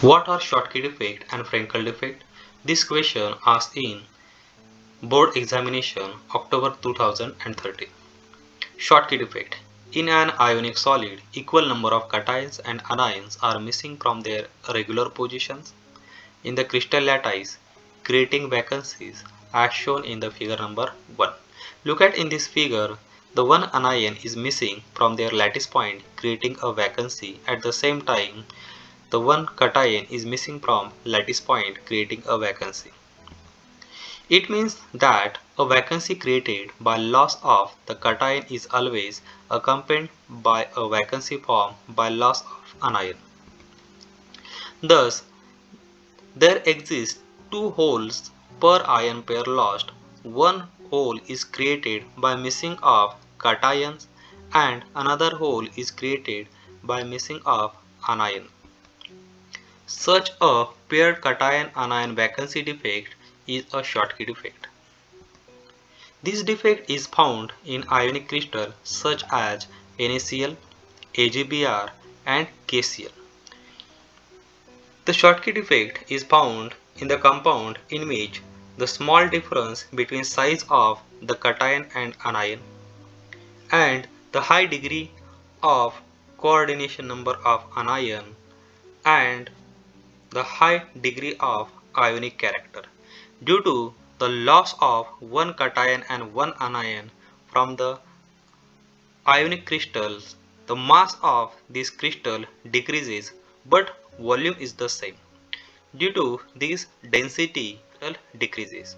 What are Schottky defect and Frenkel defect? This question asked in board examination October 2013. Schottky defect. In an ionic solid, equal number of cations and anions are missing from their regular positions in the crystal lattice, creating vacancies as shown in the figure number 1. Look at in this figure, the one anion is missing from their lattice point, creating a vacancy. At the same time, the one cation is missing from lattice point, creating a vacancy. It means that a vacancy created by loss of the cation is always accompanied by a vacancy formed by loss of anion. Thus, there exist two holes per ion pair lost. One hole is created by missing of cations and another hole is created by missing of anion. Such a paired cation-anion vacancy defect is a Schottky defect. This defect is found in ionic crystals such as NaCl, AgBr and KCl. The Schottky defect is found in the compound in which the small difference between size of the cation and anion and the high degree of coordination number of anion and the high degree of ionic character. Due to the loss of one cation and one anion from the ionic crystals, the mass of this crystal decreases but volume is the same. Due to this, density decreases.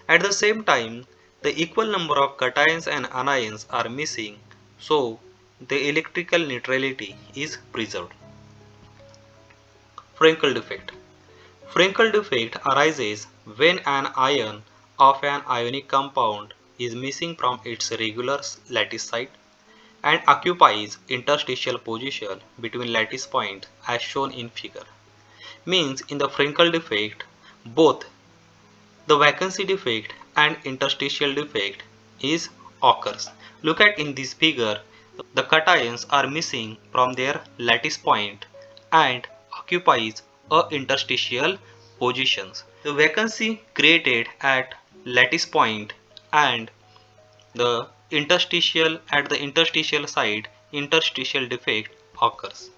At the same time, the equal number of cations and anions are missing, so the electrical neutrality is preserved. Frenkel defect. Frenkel defect arises when an ion of an ionic compound is missing from its regular lattice site and occupies interstitial position between lattice points as shown in figure. Means in the Frenkel defect, both the vacancy defect and interstitial defect is occurs. Look at in this figure, the cations are missing from their lattice point and occupies a interstitial positions. The vacancy created at lattice point and the interstitial side interstitial defect occurs.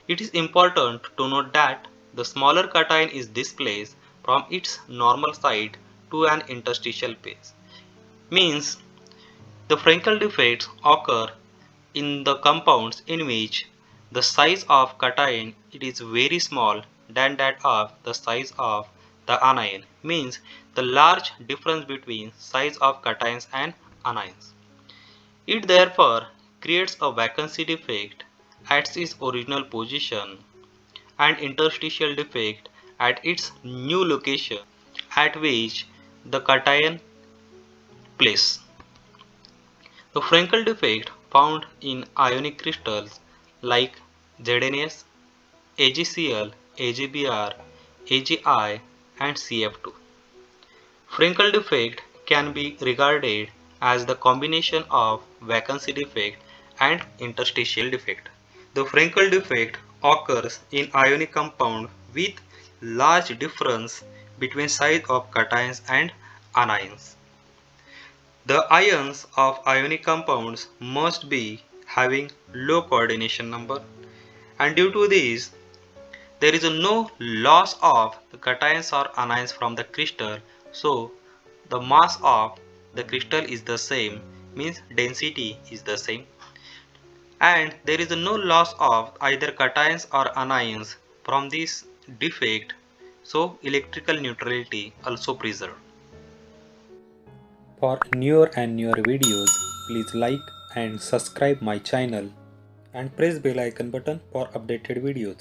It is important to note that the smaller cation is displaced from its normal site to an interstitial phase. Means the Frenkel defects occur in the compounds in which the size of cation it is very small than that of the size of the anion. Means the large difference between size of cations and anions. It therefore creates a vacancy defect at its original position and interstitial defect at its new location at which the cation place. The Frenkel defect found in ionic crystals like ZnS, AgCl, AgBr, Agi and Cf2. Frenkel defect can be regarded as the combination of vacancy defect and interstitial defect. The Frenkel defect occurs in ionic compound with large difference between size of cations and anions. The ions of ionic compounds must be having low coordination number, and due to this there is no loss of the cations or anions from the crystal, so the mass of the crystal is the same, means density is the same, and there is no loss of either cations or anions from this defect, so electrical neutrality also preserved. For newer and newer videos, please like and subscribe my channel and press bell icon button for updated videos.